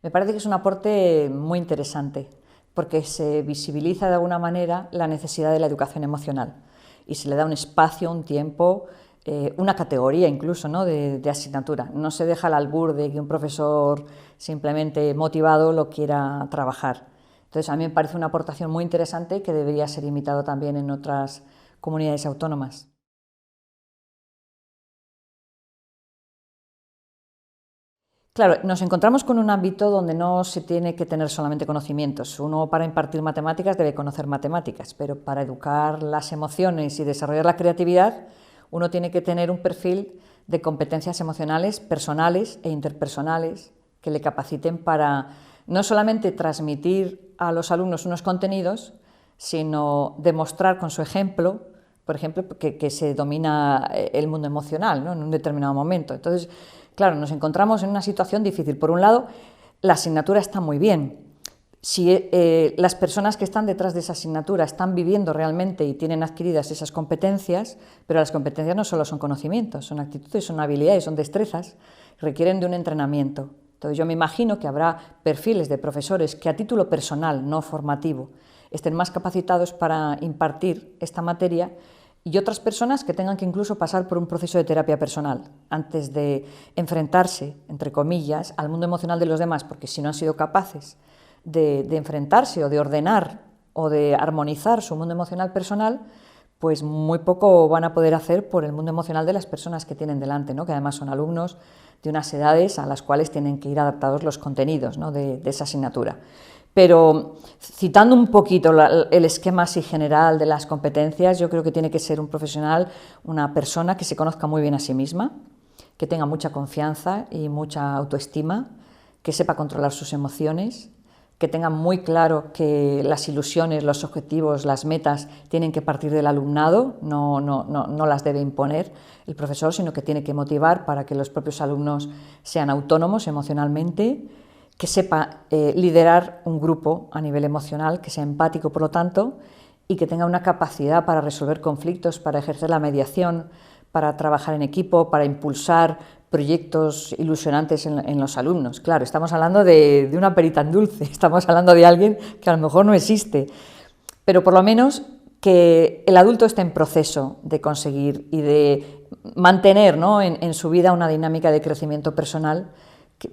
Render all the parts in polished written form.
Me parece que es un aporte muy interesante, porque se visibiliza de alguna manera la necesidad de la educación emocional y se le da un espacio, un tiempo, una categoría incluso, ¿no?, de asignatura. No se deja al albur de que un profesor simplemente motivado lo quiera trabajar. Entonces, a mí me parece una aportación muy interesante que debería ser imitado también en otras comunidades autónomas. Claro, nos encontramos con un ámbito donde no se tiene que tener solamente conocimientos. Uno, para impartir matemáticas, debe conocer matemáticas, pero para educar las emociones y desarrollar la creatividad, uno tiene que tener un perfil de competencias emocionales personales e interpersonales que le capaciten para no solamente transmitir a los alumnos unos contenidos, sino demostrar con su ejemplo, por ejemplo, que se domina el mundo emocional, ¿no?, en un determinado momento. Entonces, claro, nos encontramos en una situación difícil. Por un lado, la asignatura está muy bien. Si las personas que están detrás de esa asignatura están viviendo realmente y tienen adquiridas esas competencias, pero las competencias no solo son conocimientos, son actitudes, son habilidades, son destrezas, requieren de un entrenamiento. Entonces yo me imagino que habrá perfiles de profesores que a título personal, no formativo, estén más capacitados para impartir esta materia y otras personas que tengan que incluso pasar por un proceso de terapia personal antes de enfrentarse, entre comillas, al mundo emocional de los demás, porque si no han sido capaces de enfrentarse o de ordenar o de armonizar su mundo emocional personal, pues muy poco van a poder hacer por el mundo emocional de las personas que tienen delante, ¿no?, que además son alumnos de unas edades a las cuales tienen que ir adaptados los contenidos, ¿no?, de esa asignatura. Pero citando un poquito el esquema así general de las competencias, yo creo que tiene que ser un profesional, una persona que se conozca muy bien a sí misma, que tenga mucha confianza y mucha autoestima, que sepa controlar sus emociones, que tenga muy claro que las ilusiones, los objetivos, las metas tienen que partir del alumnado, no las debe imponer el profesor, sino que tiene que motivar para que los propios alumnos sean autónomos emocionalmente, que sepa liderar un grupo a nivel emocional, que sea empático, por lo tanto, y que tenga una capacidad para resolver conflictos, para ejercer la mediación, para trabajar en equipo, para impulsar proyectos ilusionantes en los alumnos. Claro, estamos hablando de una perita en dulce, estamos hablando de alguien que a lo mejor no existe, pero por lo menos que el adulto esté en proceso de conseguir y de mantener, ¿no?, en su vida una dinámica de crecimiento personal,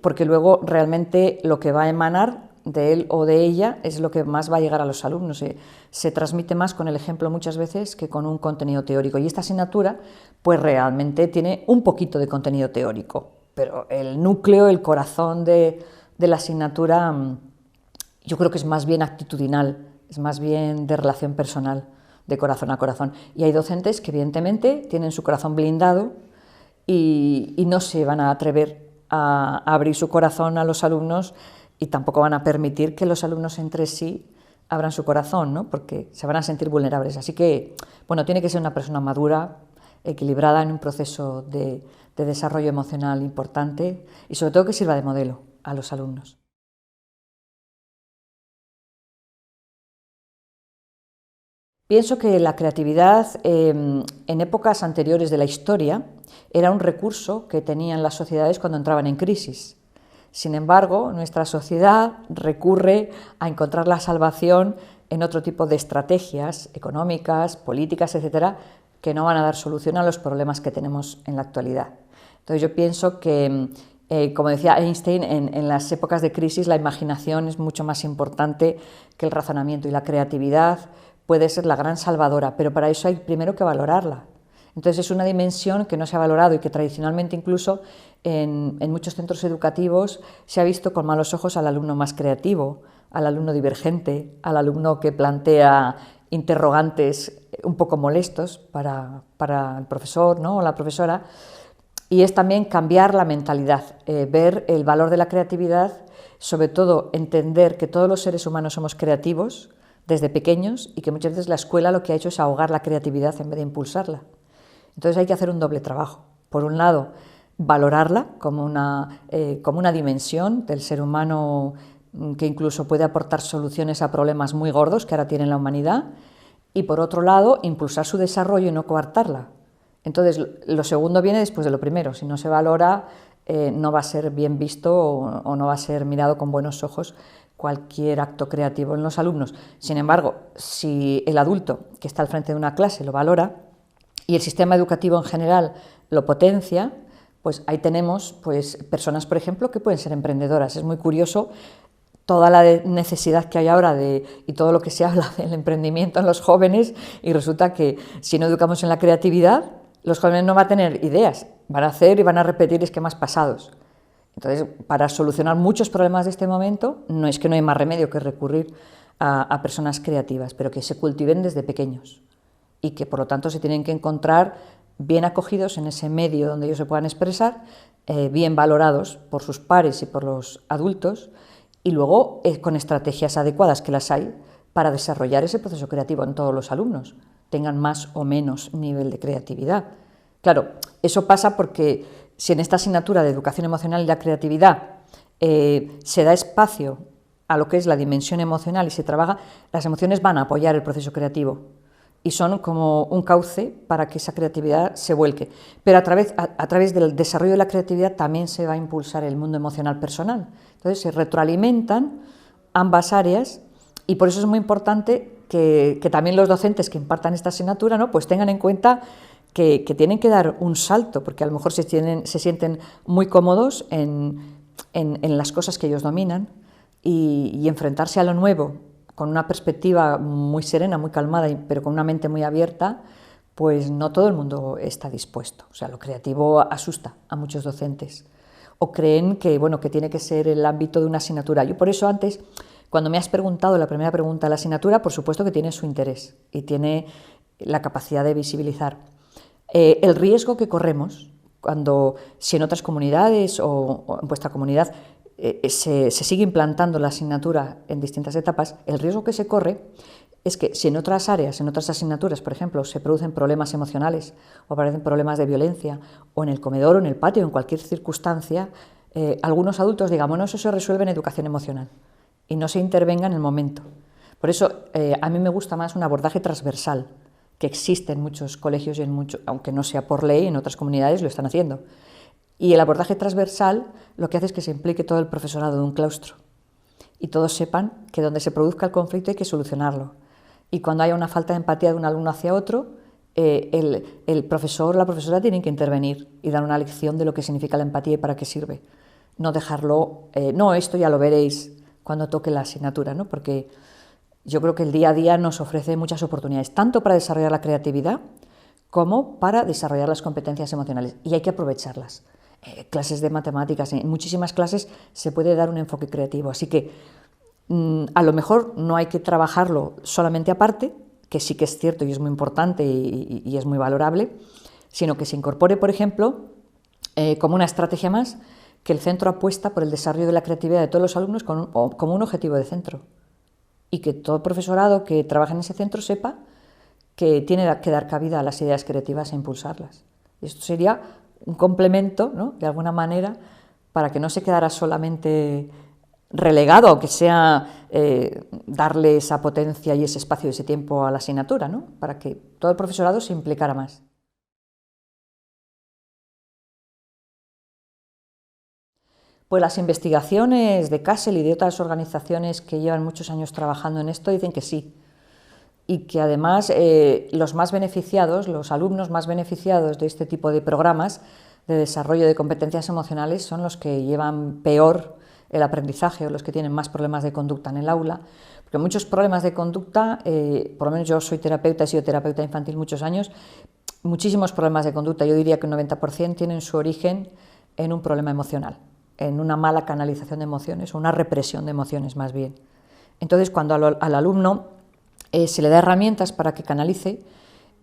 porque luego realmente lo que va a emanar de él o de ella es lo que más va a llegar a los alumnos. Se transmite más con el ejemplo muchas veces que con un contenido teórico. Y esta asignatura pues realmente tiene un poquito de contenido teórico, pero el núcleo, el corazón de la asignatura yo creo que es más bien actitudinal, es más bien de relación personal, de corazón a corazón. Y hay docentes que evidentemente tienen su corazón blindado y no se van a atrever a abrir su corazón a los alumnos y tampoco van a permitir que los alumnos entre sí abran su corazón, ¿no?, porque se van a sentir vulnerables. Así que, bueno, tiene que ser una persona madura, equilibrada en un proceso de desarrollo emocional importante y sobre todo que sirva de modelo a los alumnos. Pienso que la creatividad en épocas anteriores de la historia era un recurso que tenían las sociedades cuando entraban en crisis. Sin embargo, nuestra sociedad recurre a encontrar la salvación en otro tipo de estrategias económicas, políticas, etcétera, que no van a dar solución a los problemas que tenemos en la actualidad. Entonces yo pienso que, como decía Einstein, en las épocas de crisis la imaginación es mucho más importante que el razonamiento y la creatividad puede ser la gran salvadora, pero para eso hay primero que valorarla. Entonces es una dimensión que no se ha valorado y que tradicionalmente incluso en muchos centros educativos se ha visto con malos ojos al alumno más creativo, al alumno divergente, al alumno que plantea interrogantes un poco molestos para el profesor, ¿no?, o la profesora. Y es también cambiar la mentalidad, ver el valor de la creatividad, sobre todo entender que todos los seres humanos somos creativos desde pequeños y que muchas veces la escuela lo que ha hecho es ahogar la creatividad en vez de impulsarla. Entonces hay que hacer un doble trabajo. Por un lado, valorarla como una dimensión del ser humano que incluso puede aportar soluciones a problemas muy gordos que ahora tiene la humanidad, y por otro lado, impulsar su desarrollo y no coartarla. Entonces, lo segundo viene después de lo primero. Si no se valora, no va a ser bien visto o no va a ser mirado con buenos ojos cualquier acto creativo en los alumnos. Sin embargo, si el adulto que está al frente de una clase lo valora y el sistema educativo en general lo potencia, pues ahí tenemos pues, personas, por ejemplo, que pueden ser emprendedoras. Es muy curioso toda la necesidad que hay ahora y todo lo que se habla del emprendimiento en los jóvenes, y resulta que si no educamos en la creatividad, los jóvenes no van a tener ideas, van a hacer y van a repetir esquemas pasados. Entonces, para solucionar muchos problemas de este momento, no es que no hay más remedio que recurrir a personas creativas, pero que se cultiven desde pequeños y que, por lo tanto, se tienen que encontrar bien acogidos en ese medio donde ellos se puedan expresar, bien valorados por sus pares y por los adultos, y luego con estrategias adecuadas, que las hay, para desarrollar ese proceso creativo en todos los alumnos, tengan más o menos nivel de creatividad. Claro, eso pasa porque si en esta asignatura de educación emocional y la creatividad se da espacio a lo que es la dimensión emocional y se trabaja, las emociones van a apoyar el proceso creativo y son como un cauce para que esa creatividad se vuelque. Pero a través del desarrollo de la creatividad también se va a impulsar el mundo emocional personal. Entonces se retroalimentan ambas áreas y por eso es muy importante que también los docentes que impartan esta asignatura, ¿no?, pues tengan en cuenta que tienen que dar un salto, porque a lo mejor se sienten muy cómodos en las cosas que ellos dominan y enfrentarse a lo nuevo con una perspectiva muy serena, muy calmada, pero con una mente muy abierta, pues no todo el mundo está dispuesto. O sea, lo creativo asusta a muchos docentes o creen que, bueno, que tiene que ser el ámbito de una asignatura. Yo por eso antes, cuando me has preguntado la primera pregunta de la asignatura, por supuesto que tiene su interés y tiene la capacidad de visibilizar. El riesgo que corremos si en otras comunidades o en vuestra comunidad se sigue implantando la asignatura en distintas etapas, el riesgo que se corre es que si en otras áreas, en otras asignaturas, por ejemplo, se producen problemas emocionales o aparecen problemas de violencia, o en el comedor o en el patio, en cualquier circunstancia, algunos adultos digan, bueno, eso se resuelve en educación emocional y no se intervenga en el momento. Por eso a mí me gusta más un abordaje transversal, que existe en muchos colegios y aunque no sea por ley, en otras comunidades lo están haciendo. Y el abordaje transversal lo que hace es que se implique todo el profesorado de un claustro y todos sepan que donde se produzca el conflicto hay que solucionarlo. Y cuando haya una falta de empatía de un alumno hacia otro, el profesor o la profesora tienen que intervenir y dar una lección de lo que significa la empatía y para qué sirve. No dejarlo, no, esto ya lo veréis cuando toque la asignatura, ¿no? Porque yo creo que el día a día nos ofrece muchas oportunidades, tanto para desarrollar la creatividad como para desarrollar las competencias emocionales, y hay que aprovecharlas. Clases de matemáticas, en muchísimas clases se puede dar un enfoque creativo, así que a lo mejor no hay que trabajarlo solamente aparte, que sí que es cierto y es muy importante y es muy valorable, sino que se incorpore, por ejemplo, como una estrategia más, que el centro apuesta por el desarrollo de la creatividad de todos los alumnos como un objetivo de centro, y que todo profesorado que trabaja en ese centro sepa que tiene que dar cabida a las ideas creativas e impulsarlas. Y esto sería un complemento, ¿no?, de alguna manera, para que no se quedara solamente relegado, aunque sea darle esa potencia y ese espacio y ese tiempo a la asignatura, ¿no?, para que todo el profesorado se implicara más. Pues las investigaciones de CASEL y de otras organizaciones que llevan muchos años trabajando en esto dicen que sí, y que además los más beneficiados, los alumnos más beneficiados de este tipo de programas de desarrollo de competencias emocionales son los que llevan peor el aprendizaje o los que tienen más problemas de conducta en el aula, porque muchos problemas de conducta, por lo menos yo soy terapeuta, he sido terapeuta infantil muchos años, muchísimos problemas de conducta, yo diría que un 90% tienen su origen en un problema emocional, en una mala canalización de emociones o una represión de emociones más bien. Entonces, cuando al alumno se le da herramientas para que canalice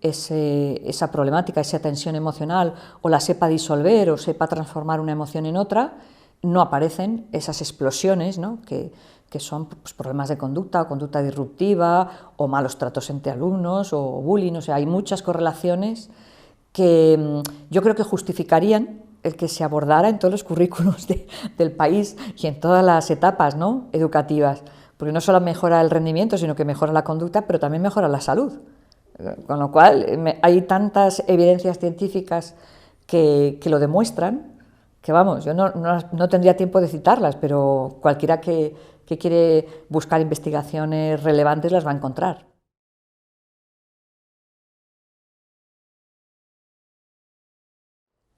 esa problemática, esa tensión emocional, o la sepa disolver o sepa transformar una emoción en otra, no aparecen esas explosiones, ¿no?, que son pues, problemas de conducta o conducta disruptiva o malos tratos entre alumnos o bullying. O sea, hay muchas correlaciones que yo creo que justificarían el que se abordara en todos los currículos del país y en todas las etapas, ¿no?, educativas, porque no solo mejora el rendimiento, sino que mejora la conducta, pero también mejora la salud. Con lo cual hay tantas evidencias científicas que lo demuestran, que vamos, yo no tendría tiempo de citarlas, pero cualquiera que quiere buscar investigaciones relevantes las va a encontrar.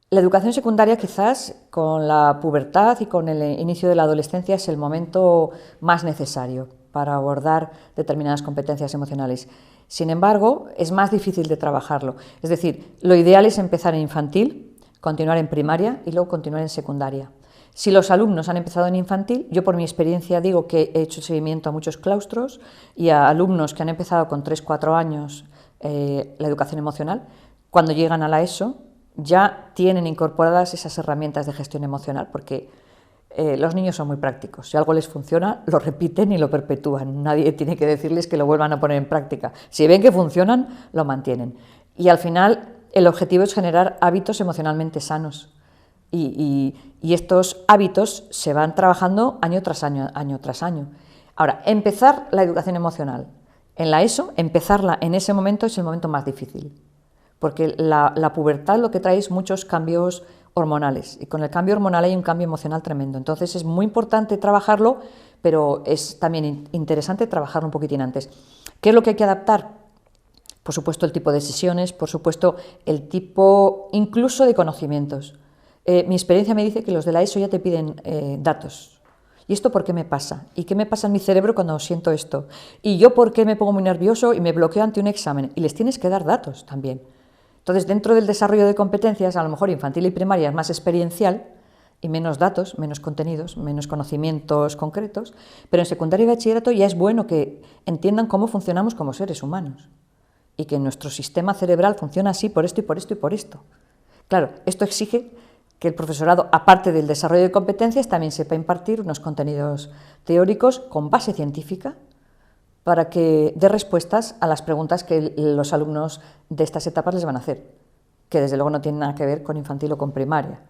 La educación secundaria quizás con la pubertad y con el inicio de la adolescencia es el momento más necesario para abordar determinadas competencias emocionales. Sin embargo, es más difícil de trabajarlo. Es decir, lo ideal es empezar en infantil, continuar en primaria y luego continuar en secundaria. Si los alumnos han empezado en infantil, yo por mi experiencia digo que he hecho seguimiento a muchos claustros y a alumnos que han empezado con 3-4 años la educación emocional, cuando llegan a la ESO ya tienen incorporadas esas herramientas de gestión emocional, porque los niños son muy prácticos. Si algo les funciona, lo repiten y lo perpetúan. Nadie tiene que decirles que lo vuelvan a poner en práctica. Si ven que funcionan, lo mantienen. Y al final, el objetivo es generar hábitos emocionalmente sanos. Y estos hábitos se van trabajando año tras año, año tras año. Ahora, empezar la educación emocional en la ESO, empezarla en ese momento es el momento más difícil, porque la pubertad lo que trae es muchos cambios hormonales, y con el cambio hormonal hay un cambio emocional tremendo. Entonces es muy importante trabajarlo, pero es también interesante trabajarlo un poquitín antes. ¿Qué es lo que hay que adaptar? Por supuesto el tipo de sesiones, por supuesto el tipo incluso de conocimientos. Mi experiencia me dice que los de la ESO ya te piden datos. ¿Y esto por qué me pasa? ¿Y qué me pasa en mi cerebro cuando siento esto? ¿Y yo por qué me pongo muy nervioso y me bloqueo ante un examen? Y les tienes que dar datos también. Entonces, dentro del desarrollo de competencias, a lo mejor infantil y primaria es más experiencial y menos datos, menos contenidos, menos conocimientos concretos, pero en secundaria y bachillerato ya es bueno que entiendan cómo funcionamos como seres humanos y que nuestro sistema cerebral funciona así por esto y por esto y por esto. Claro, esto exige que el profesorado, aparte del desarrollo de competencias, también sepa impartir unos contenidos teóricos con base científica para que dé respuestas a las preguntas que los alumnos de estas etapas les van a hacer, que desde luego no tienen nada que ver con infantil o con primaria.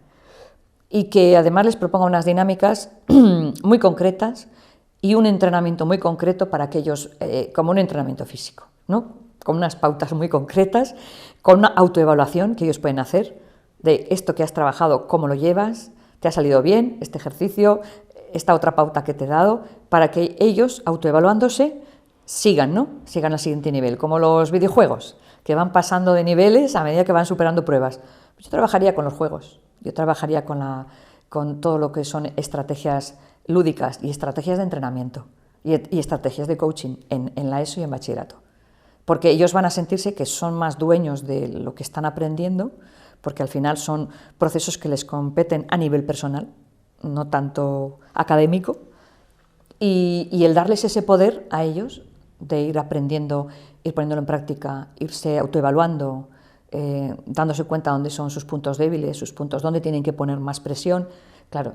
Y que además les proponga unas dinámicas muy concretas y un entrenamiento muy concreto para que ellos, como un entrenamiento físico, ¿no? Con unas pautas muy concretas, con una autoevaluación que ellos pueden hacer de esto que has trabajado, cómo lo llevas, te ha salido bien este ejercicio, esta otra pauta que te he dado, para que ellos, autoevaluándose, sigan al siguiente nivel, como los videojuegos, que van pasando de niveles a medida que van superando pruebas. Yo trabajaría con los juegos, yo trabajaría con todo lo que son estrategias lúdicas y estrategias de entrenamiento y estrategias de coaching en la ESO y en bachillerato, porque ellos van a sentirse que son más dueños de lo que están aprendiendo, porque al final son procesos que les competen a nivel personal, no tanto académico, y el darles ese poder a ellos de ir aprendiendo, ir poniéndolo en práctica, irse autoevaluando, dándose cuenta dónde son sus puntos débiles, sus puntos dónde tienen que poner más presión. Claro,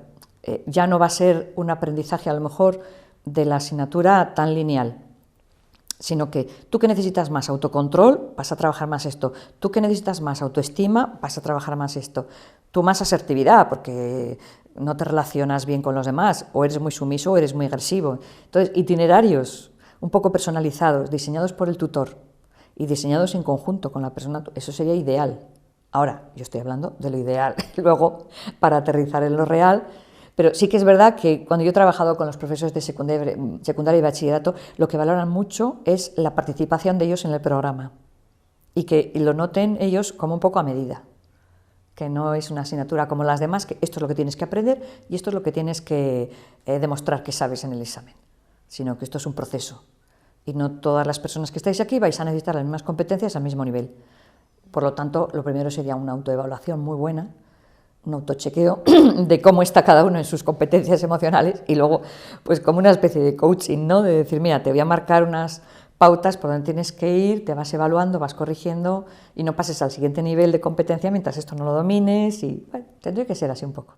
ya no va a ser un aprendizaje a lo mejor de la asignatura tan lineal, sino que tú que necesitas más autocontrol, vas a trabajar más esto, tú que necesitas más autoestima, vas a trabajar más esto, tú más asertividad, porque no te relacionas bien con los demás, o eres muy sumiso o eres muy agresivo. Entonces, itinerarios un poco personalizados, diseñados por el tutor y diseñados en conjunto con la persona, eso sería ideal. Ahora, yo estoy hablando de lo ideal, luego para aterrizar en lo real, pero sí que es verdad que cuando yo he trabajado con los profesores de secundaria y bachillerato, lo que valoran mucho es la participación de ellos en el programa y que lo noten ellos como un poco a medida, que no es una asignatura como las demás, que esto es lo que tienes que aprender y esto es lo que tienes que demostrar que sabes en el examen, sino que esto es un proceso y no todas las personas que estáis aquí vais a necesitar las mismas competencias al mismo nivel. Por lo tanto, lo primero sería una autoevaluación muy buena, un autochequeo de cómo está cada uno en sus competencias emocionales y luego, pues como una especie de coaching, ¿no? De decir, mira, te voy a marcar unas pautas por donde tienes que ir, te vas evaluando, vas corrigiendo y no pases al siguiente nivel de competencia mientras esto no lo domines y, bueno, tendría que ser así un poco.